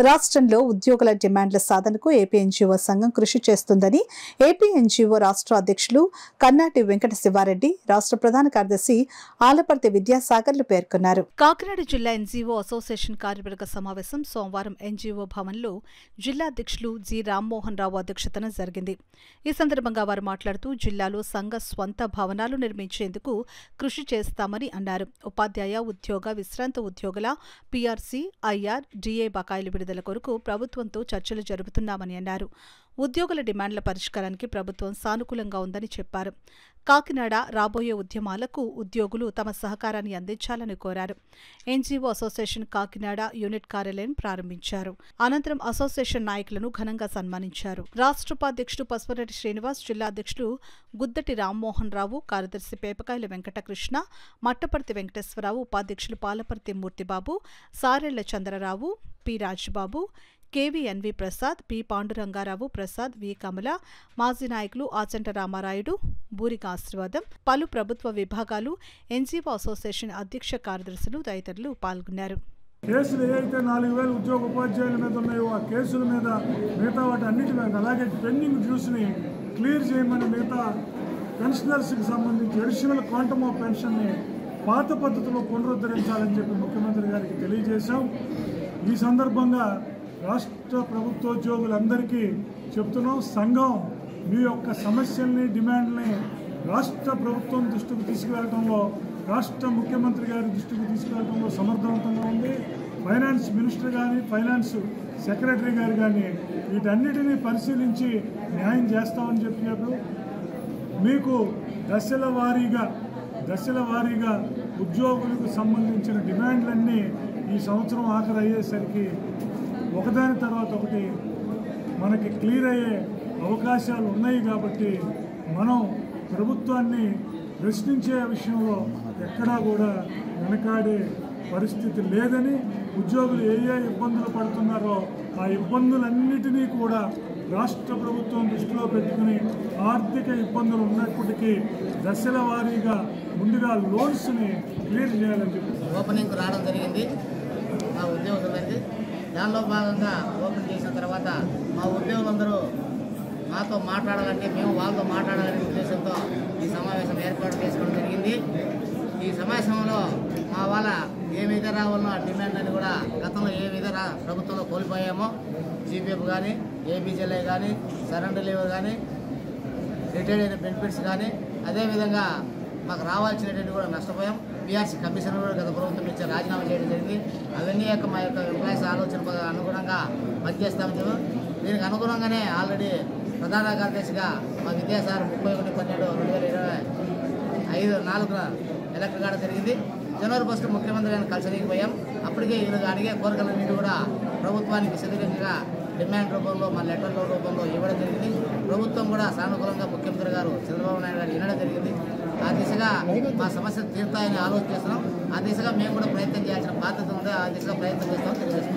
రాష్ట్రంలో ఉద్యోగుల డిమాండ్ల సాధనకు ఏపీ ఎన్జీఓ సంఘం కృషి చేస్తుందని ఏపీ ఎన్జీఓ రాష్ట్ర అధ్యక్షులు కన్నాటి వెంకట శివారెడ్డి, రాష్ట్ర ప్రధాన కార్యదర్శి ఆలపర్తి విద్యాసాగర్లు పేర్కొన్నారు. కాకినాడ జిల్లా ఎన్జీఓ అసోసియేషన్ కార్యవర్గ సమావేశం సోమవారం ఎన్జీఓ భవన్లో జిల్లా అధ్యక్షులు జి రామ్మోహన్ రావు అధ్యక్షతన జరిగింది. ఈ సందర్భంగా వారు మాట్లాడుతూ జిల్లాలో సంఘ స్వంత భవనాలు నిర్మించేందుకు కృషి చేస్తామని అన్నారు. ఉపాధ్యాయ, ఉద్యోగ, విశ్రాంత ఉద్యోగుల పీఆర్సీ, ఐఆర్, డీఏ బకాయిలు విడుదల కొరకు ప్రభుత్వంతో చర్చలు జరుపుతున్నామని అన్నారు. ఉద్యోగుల డిమాండ్ల పరిష్కారానికి ప్రభుత్వం సానుకూలంగా ఉందని చెప్పారు. కాకినాడ రాబోయే ఉద్యమాలకు ఉద్యోగులు తమ సహకారాన్ని అందించాలని కోరారు. ఎన్జీఓ అసోసియేషన్ కాకినాడ యూనిట్ కార్యాలయం ప్రారంభించారు. అనంతరం అసోసియేషన్ నాయకులను ఘనంగా సన్మానించారు. రాష్ట్ర ఉపాధ్యక్షుడు పసుపురెడ్డి శ్రీనివాస్, జిల్లా అధ్యక్షుడు గుద్దటి రామ్మోహన్ రావు, కార్యదర్శి పేపకాయల వెంకటకృష్ణ, మట్టపర్తి వెంకటేశ్వరరావు, ఉపాధ్యక్షులు పాలపర్తి మూర్తిబాబు, సారెళ్ల చంద్రరావు, పి రాజ్బాబు, కేవీఎన్వి ప్రసాద్, పి పాండురంగారావు ప్రసాద్, వి కమల, మాజీ నాయకులు ఆచంట రామారాయుడు, బూరిక ఆశీర్వాదం, పలు ప్రభుత్వ విభాగాలు, ఎన్జీఓ అసోసియేషన్ అధ్యక్ష కార్యదర్శులు తదితరులు పాల్గొన్నారు. కేసులు ఏదైతే 4,000 ఉద్యోగ ఉపాధ్యాయుల మీద ఉన్నాయో ఆ కేసుల మీద మిగతా వాటి అన్నిటి మీద, అలాగే పెండింగ్ డ్యూస్ని క్లియర్ చేయమని, మిగతా పెన్షనర్స్కి సంబంధించి అడిషనల్ క్వాంటమ్ ఆఫ్ పెన్షన్ని పాత పద్ధతిలో పునరుద్ధరించాలని చెప్పి ముఖ్యమంత్రి గారికి తెలియజేశాం. ఈ సందర్భంగా రాష్ట్ర ప్రభుత్వోద్యోగులందరికీ చెప్తున్నాం, సంఘం మీ యొక్క సమస్యల్ని, డిమాండ్ని రాష్ట్ర ప్రభుత్వం దృష్టికి తీసుకువెళ్ళడంలో, రాష్ట్ర ముఖ్యమంత్రి గారి దృష్టికి తీసుకువెళ్ళడంలో సమర్థవంతంగా ఉంది. ఫైనాన్స్ మినిస్టర్ కానీ, ఫైనాన్స్ సెక్రటరీ గారు కానీ వీటన్నిటినీ పరిశీలించి న్యాయం చేస్తామని చెప్పారు. మీకు దశల వారీగా ఉద్యోగులకు సంబంధించిన డిమాండ్లన్నీ ఈ సంవత్సరం ఆఖరు అయ్యేసరికి ఒకదాని తర్వాత ఒకటి మనకి క్లియర్ అయ్యే అవకాశాలు ఉన్నాయి. కాబట్టి మనం ప్రభుత్వాన్ని ప్రశ్నించే విషయంలో ఎక్కడా కూడా వెనకాడే పరిస్థితి లేదని, ఉద్యోగులు ఏ ఇబ్బందులు పడుతున్నారో ఆ ఇబ్బందులన్నిటినీ కూడా రాష్ట్ర ప్రభుత్వం దృష్టిలో పెట్టుకుని, ఆర్థిక ఇబ్బందులు ఉన్నప్పటికీ దశల వారీగా ముందుగా లోన్స్ని క్లియర్ చేయాలని చెప్పి ఓపెనింగ్ రావడం జరిగింది మా ఉద్యోగులకి. దానిలో భాగంగా ఓపెన్ చేసిన తర్వాత మా ఉద్యోగులందరూ మాతో మాట్లాడాలంటే మేము వాళ్ళతో మాట్లాడాలనే ఉద్దేశంతో ఈ సమావేశం ఏర్పాటు చేసుకోవడం జరిగింది. ఈ సమావేశంలో మా వాళ్ళ ఏ విధంగా రావాలో ఆ డిమాండ్ అని కూడా గతంలో ఏ విధంగా ప్రభుత్వంలో కోల్పోయామో, జీపీఎఫ్ కానీ, ఏబీజీఎల్ఐ కానీ, సరెండర్ లీవ్ కానీ, రిటైర్డ్ అయిన బెనిఫిట్స్ కానీ, అదేవిధంగా మాకు రావాల్సినటువంటి కూడా నష్టపోయాం. పీఆర్సీ కమిషనర్ కూడా గత ప్రభుత్వం ఇచ్చే రాజీనామా చేయడం జరిగింది. అవన్నీ మా యొక్క ఎంప్లాయీస్ ఆలోచన అనుగుణంగా పనిచేస్తామని చెప్పారు. దీనికి అనుగుణంగానే ఆల్రెడీ ప్రధాన కార్యదర్శిగా మా విద్యాసాగర్ 31/12/2024 ఎలక్ట్ కావడం జరిగింది. జనవరి 1 ముఖ్యమంత్రి గారిని కలిసలేకపోయాం. అప్పటికే వీళ్ళు అడిగే కోరికలన్నింటి కూడా ప్రభుత్వానికి సరిగ్గా డిమాండ్ రూపంలో, మా లెటర్ల రూపంలో ఇవ్వడం జరిగింది. ప్రభుత్వం కూడా సానుకూలంగా ముఖ్యమంత్రి గారు చంద్రబాబు నాయుడు గారు వినడం జరిగింది. ఆ దిశగా మా సమస్యలు తీరుతాయని ఆలోచిస్తున్నాం. ఆ దిశగా మేము కూడా ప్రయత్నం చేయాల్సిన బాధ్యత ఉంది. ఆ దిశగా ప్రయత్నం చేస్తామని తెలియజేస్తున్నాం.